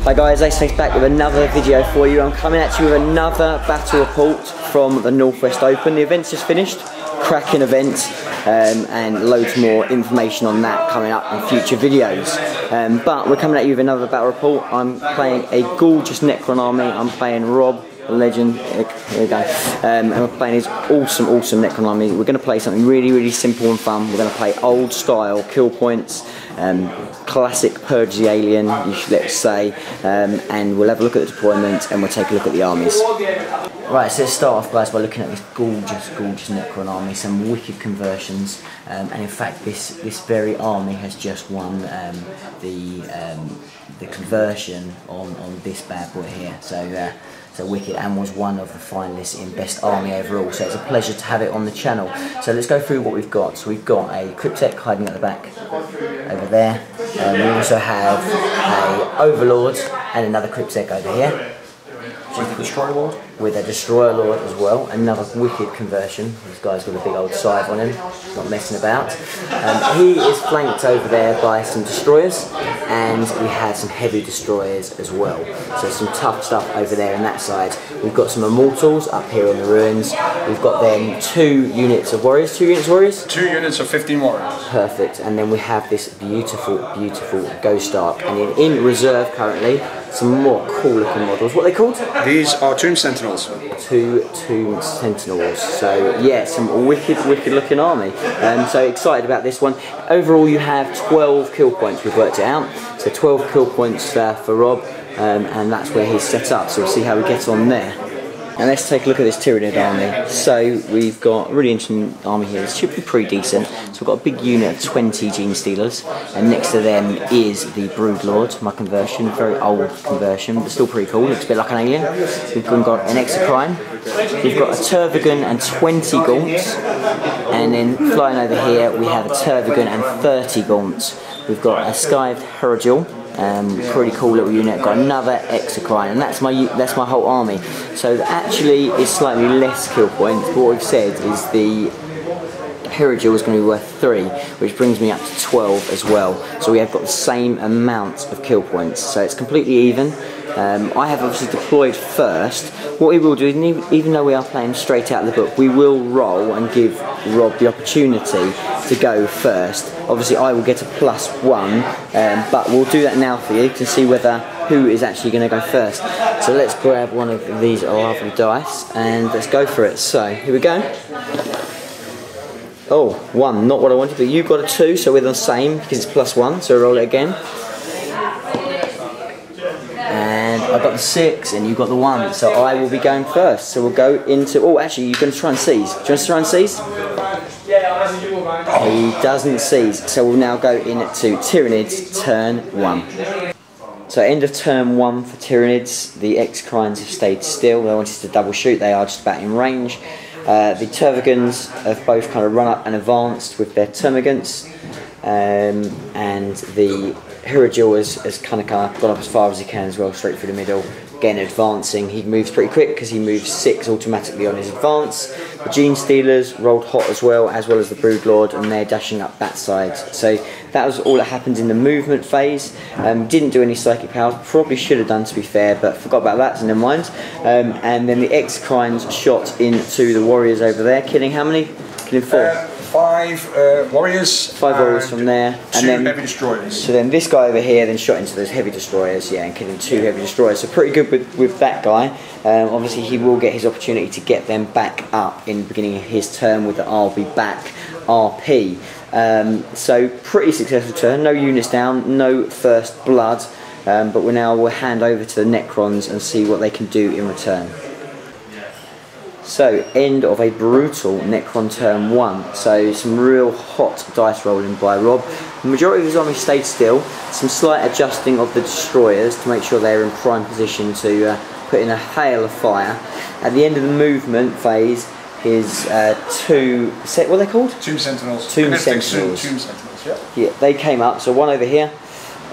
Hi guys, Aceface back with another video for you. I'm coming at you with another battle report from the Northwest Open. The event's just finished, cracking event, and loads more information on that coming up in future videos. But we're coming at you with another battle report. I'm playing a gorgeous Necron army. I'm playing Rob, the legend, here we go, and we're playing his awesome Necron army. We're going to play something really simple and fun. We're going to play old style kill points, classic Purge the Alien, let's say, and we'll have a look at the deployment and we'll take a look at the armies. Right, so let's start off, guys, by looking at this gorgeous Necron army, some wicked conversions, and in fact this very army has just won the conversion on this bad boy here. So wicked, and was one of the finalists in best army overall, so it's a pleasure to have it on the channel. So let's go through what we've got. So we've got a Cryptek hiding at the back over there, we also have a Overlord and another Cryptek over here with a Destroyer Lord. With a Destroyer Lord as well, another wicked conversion. This guy's got a big old scythe on him, not messing about. He is flanked over there by some destroyers, and we have some heavy destroyers as well. So some tough stuff over there on that side. We've got some Immortals up here in the ruins. We've got then 2 units of warriors. 2 units of warriors? 2 units of 15 warriors. Perfect. And then we have this beautiful Ghost Ark. And in reserve currently, some more cool looking models. What are they called? These are Tomb Sentinels. 2 Tomb Sentinels. So yeah, some wicked looking army. So excited about this one. Overall you have 12 kill points, we've worked it out. So 12 kill points for Rob, and that's where he's set up. So we'll see how we get on there. And let's take a look at this Tyranid army. So we've got a really interesting army here. It should be pretty decent. So we've got a big unit of 20 Gene Stealers, and next to them is the Broodlord, my conversion, very old conversion, but still pretty cool. Looks a bit like an alien. We've got an Exocrine. We've got a Tervigan and 20 Gaunts, and then flying over here we have a Tervigan and 30 Gaunts. We've got a Skived Heragil. Pretty cool little unit. Got another Exocrine, and that's my whole army. So actually it's slightly less kill points, but what we've said is the Heragil is going to be worth 3, which brings me up to 12 as well. So we have got the same amount of kill points, so it's completely even. I have obviously deployed first. What we will do, even though we are playing straight out of the book, we will roll and give Rob the opportunity to go first. Obviously I will get a +1, but we'll do that now for you to see who is actually going to go first. So let's grab one of these lovely dice and let's go for it. So here we go. Oh, 1, not what I wanted, but you got a 2, so we're the same because it's +1, so roll it again. And I got the 6 and you got the 1, so I will be going first. So we'll go into, oh actually you're going to try and seize. Do you want to try and seize? He doesn't seize, so we'll now go into Tyranids turn 1. So end of turn 1 for Tyranids. The Exocrines have stayed still. They wanted to double shoot, they are just about in range. The Tervigans have both kind of run up and advanced with their termagants, and the Heragil has kind of gone up as far as he can as well, straight through the middle. Again advancing, he moves pretty quick because he moves 6 automatically on his advance. The Gene Stealers rolled hot as well as the Broodlord, and they're dashing up that side. So that was all that happened in the movement phase. Didn't do any psychic powers, probably should have done to be fair, but forgot about that, so never mind. And then the Exocrines shot into the warriors over there, killing how many? Killing 4. 5 warriors. 5 warriors from there, and then heavy destroyers. So then this guy over here then shot into those heavy destroyers, yeah, and killing 2 heavy destroyers. So pretty good with that guy. Obviously he will get his opportunity to get them back up in the beginning of his turn with the I'll be back RP. So pretty successful turn. No units down, no first blood, but we'll hand over to the Necrons and see what they can do in return. So, end of a brutal Necron turn 1. So, some real hot dice rolling by Rob. The majority of his army stayed still. Some slight adjusting of the destroyers to make sure they're in prime position to put in a hail of fire. At the end of the movement phase, his 2... what are they called? Tomb Sentinels. Tomb Sentinels. Tomb Sentinels, yeah. Yeah, they came up. So, 1 over here,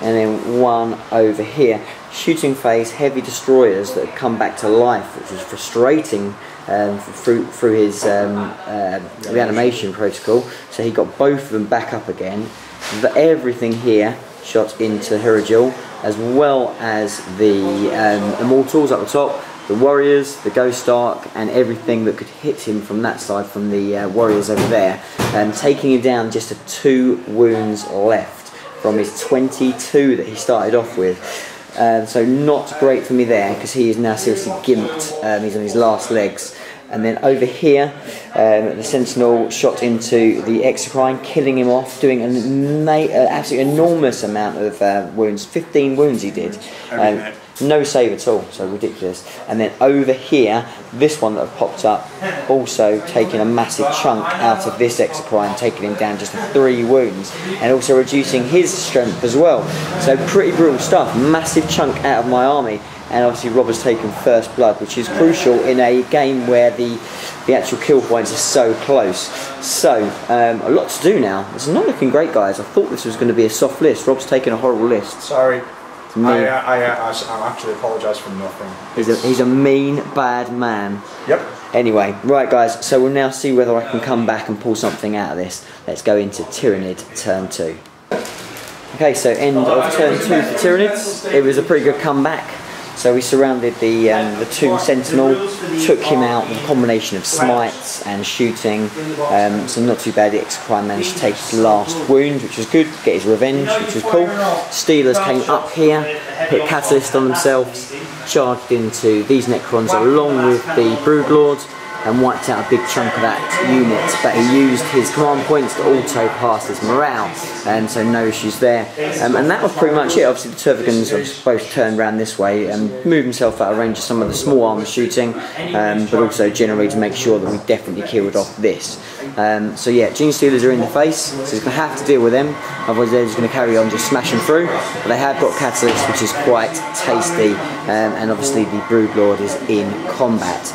and then 1 over here. Shooting phase, heavy destroyers that have come back to life, which was frustrating. Through his reanimation protocol, so he got both of them back up again. But everything here shot into Hirajil, as well as the Immortals up the top, the Warriors, the Ghost Ark, and everything that could hit him from that side, from the Warriors over there, taking him down just to 2 wounds left from his 22 that he started off with. So not great for me there, because he is now seriously gimped. He's on his last legs. And then over here, the Sentinel shot into the Exocrine, killing him off, doing an absolutely enormous amount of wounds. 15 wounds he did. No save at all, so ridiculous. And then over here, this one that popped up, also taking a massive chunk out of this Exocrine, taking him down just to 3 wounds, and also reducing his strength as well. So pretty brutal stuff, massive chunk out of my army. And obviously Rob has taken first blood, which is crucial in a game where the actual kill points are so close. So, a lot to do now. It's not looking great, guys. I thought this was going to be a soft list. Rob's taken a horrible list. Sorry. I actually apologise for nothing. He's a mean, bad man. Yep. Anyway, right guys, so we'll now see whether I can come back and pull something out of this. Let's go into Tyranid turn 2. Okay, so end of turn 2 for Tyranids. It was a pretty good comeback. So we surrounded the Tomb Sentinel, took him out with a combination of smites and shooting, so not too bad. The Exocrine managed to take his last wound, which was good, get his revenge, which was cool. Steelers came up here, put Catalyst on themselves, charged into these Necrons along with the Broodlords, and wiped out a big chunk of that unit, but he used his command points to auto pass his morale, and so no issues there. And that was pretty much it. Obviously the Turvigans both turned around this way and moved himself out of range of some of the small armor shooting, but also generally to make sure that we definitely killed off this. So yeah, Gene Stealers are in the face, so he's going to have to deal with them, otherwise they're just going to carry on just smashing through. But they have got Catalyst, which is quite tasty, and obviously the Broodlord is in combat.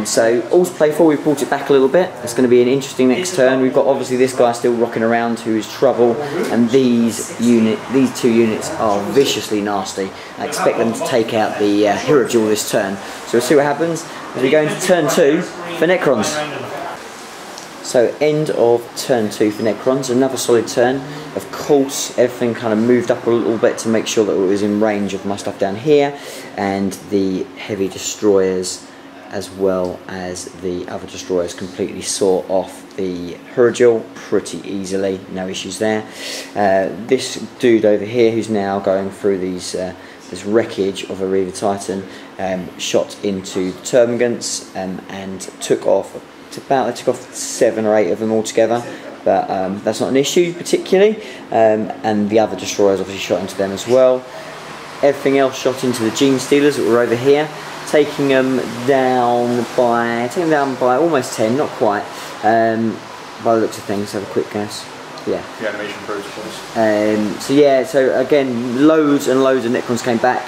So all to play for. We've brought it back a little bit. It's going to be an interesting next turn. We've got obviously this guy still rocking around who is trouble, and these 2 units are viciously nasty. I expect them to take out the Hirajil this turn. So we'll see what happens as we go into turn 2 for Necrons. So end of turn 2 for Necrons, another solid turn. Of course, everything kind of moved up a little bit to make sure that it was in range of my stuff down here, and the heavy destroyers as well as the other destroyers completely saw off the Hirajil pretty easily, no issues there. This dude over here, who's now going through these this wreckage of a Reaver Titan, shot into the Termagants and took off. They took off 7 or 8 of them altogether, but that's not an issue particularly. And the other destroyers obviously shot into them as well. Everything else shot into the Gene Stealers that were over here, taking them down by almost 10, not quite, by the looks of things. Have a quick guess. Yeah. The animation protocols. So yeah, so again, loads and loads of Necrons came back.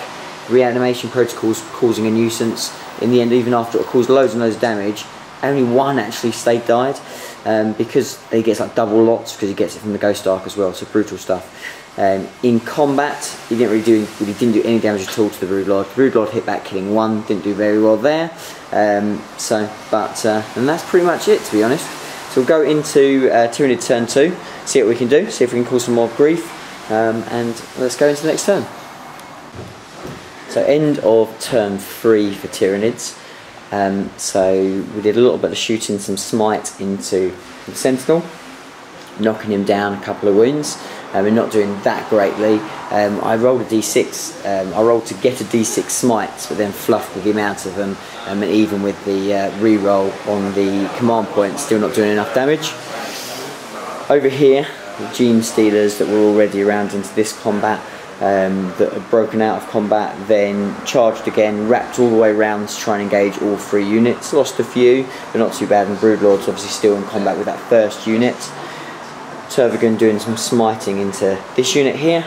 Reanimation protocols causing a nuisance. In the end, even after it caused loads and loads of damage, only one actually died, because he gets like double lots because he gets it from the Ghost Ark as well. So brutal stuff. In combat, he didn't do any damage at all to the Broodlord. The Broodlord hit back, killing 1. Didn't do very well there. And that's pretty much it, to be honest. So we'll go into Tyranid turn 2, see what we can do, see if we can cause some more grief, and let's go into the next turn. So end of turn 3 for Tyranids. So we did a little bit of shooting, some smite into the Sentinel, knocking him down a couple of wounds. We're not doing that greatly. I rolled a d6. I rolled to get a d6 smites, but then fluffed with the amount of them, and even with the re-roll on the command point, still not doing enough damage. Over here, the Gene Stealers that were already around into this combat, that had broken out of combat, then charged again, wrapped all the way around to try and engage all 3 units. Lost a few, but not too bad, and Broodlord's obviously still in combat with that first unit. Turvigan doing some smiting into this unit here,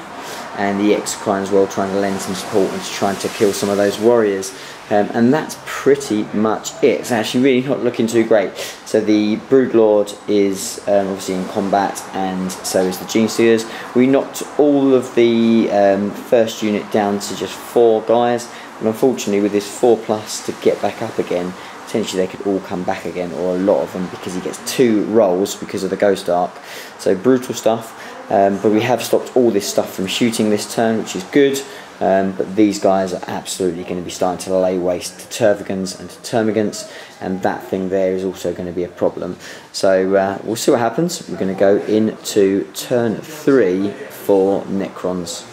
and the Exocrine as well, trying to lend some support and trying to kill some of those warriors. And that's pretty much it. It's actually really not looking too great. So the Broodlord is obviously in combat, and so is the Gene Stealers. We knocked all of the first unit down to just 4 guys, and unfortunately with this 4+ to get back up again, potentially they could all come back again, or a lot of them, because he gets 2 rolls because of the Ghost Ark. So brutal stuff. but we have stopped all this stuff from shooting this turn, which is good. But these guys are absolutely going to be starting to lay waste to Tervagants and to Termagants, and that thing there is also going to be a problem. So we'll see what happens. We're going to go into turn 3 for Necrons.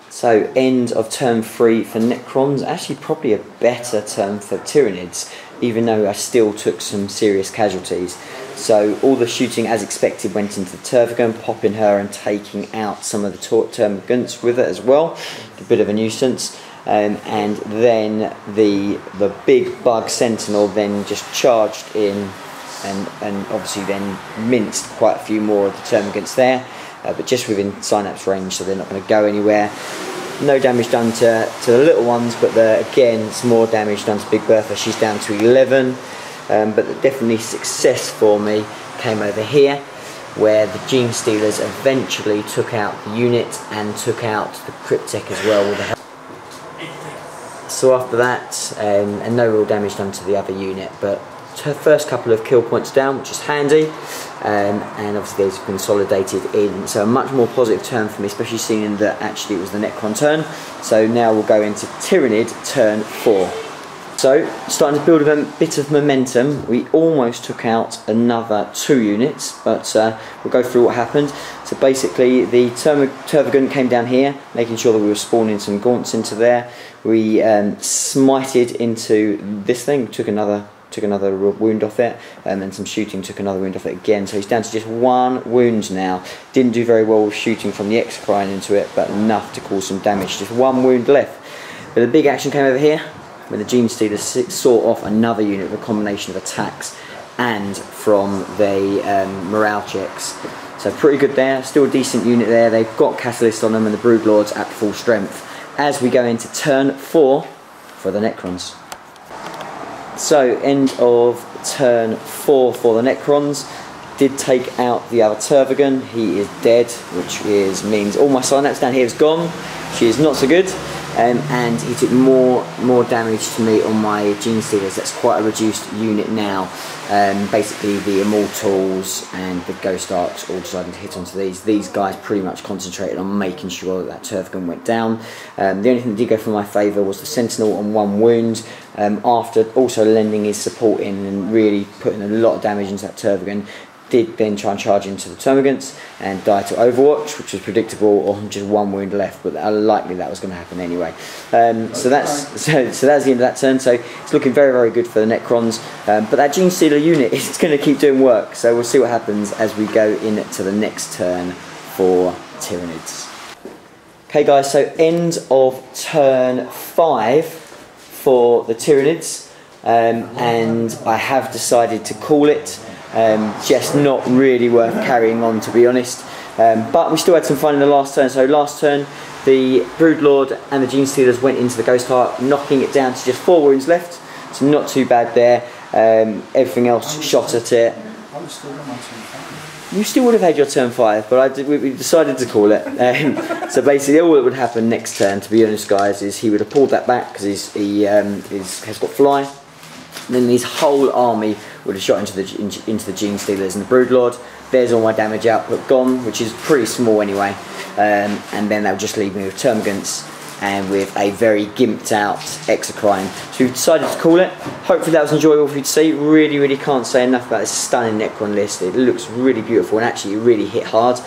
So end of turn 3 for Necrons, actually probably a better turn for Tyranids, even though I still took some serious casualties. So all the shooting as expected went into Tervagant, popping her and taking out some of the Termagants with it as well. A bit of a nuisance. And then the big bug Sentinel then just charged in and obviously then minced quite a few more of the Termagants there, but just within Synapse range, so they're not going to go anywhere. No damage done to the little ones, but again, it's more damage done to Big Bertha. She's down to 11. But definitely success for me came over here, where the Gene Stealers eventually took out the unit and took out the Cryptek as well with the help. So after that, and no real damage done to the other unit, but her first couple of kill points down, which is handy, and obviously they've consolidated in, so a much more positive turn for me, especially seeing that actually it was the Necron turn. So now we'll go into Tyranid turn 4. So, starting to build a bit of momentum. We almost took out another 2 units, but we'll go through what happened. So basically, the Tervagant came down here, making sure that we were spawning some gaunts into there. We smited into this thing, took another wound off it, and then some shooting, took another wound off it again. So he's down to just 1 wound now. Didn't do very well with shooting from the Exocrine into it, but enough to cause some damage. Just 1 wound left. But the big action came over here, when the Gene Stealers saw off another unit with a combination of attacks and from the morale checks. So pretty good there, still a decent unit there. They've got Catalyst on them and the Broodlords at full strength. As we go into turn 4 for the Necrons. So end of turn 4 for the Necrons. Did take out the other Tervagant. He is dead, which means all my Synapse down here is gone. She is not so good. And he took more damage to me on my Gene Stealers. That's quite a reduced unit now. Basically the Immortals and the Ghost Arcs all decided to hit onto these. These guys pretty much concentrated on making sure that Tervagant went down. The only thing that did go for my favour was the Sentinel on 1 wound, after also lending his support in and really putting a lot of damage into that Tervagant. Did then try and charge into the Termagants and die to Overwatch, which was predictable, on just 1 wound left, but likely that was going to happen anyway. So that's the end of that turn. So it's looking very, very good for the Necrons, but that Gene Stealer unit is going to keep doing work, so we'll see what happens as we go into the next turn for Tyranids. Okay guys, so end of turn 5 for the Tyranids, and I have decided to call it. Just not really worth carrying on, to be honest, but we still had some fun in the last turn. So last turn the Broodlord and the Gene Stealers went into the Ghost Heart, knocking it down to just 4 wounds left, so not too bad there. Everything else shot at it. You still would have had your turn 5, but we decided to call it. So basically all that would happen next turn, to be honest guys, is he would have pulled that back because he has got fly. And then his whole army would have shot into the Gene Stealers and the Broodlord. There's all my damage output gone, which is pretty small anyway. And then that would just leave me with Termagants and with a very gimped out Exocrine. So we've decided to call it. Hopefully that was enjoyable for you to see. Really, really can't say enough about this stunning Necron list. It looks really beautiful and actually it really hit hard.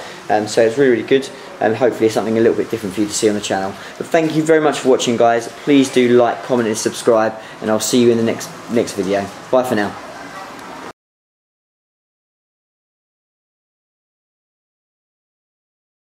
So it's really, really good. And hopefully something a little bit different for you to see on the channel. But thank you very much for watching guys. Please do like, comment and subscribe, and I'll see you in the next video. Bye for now.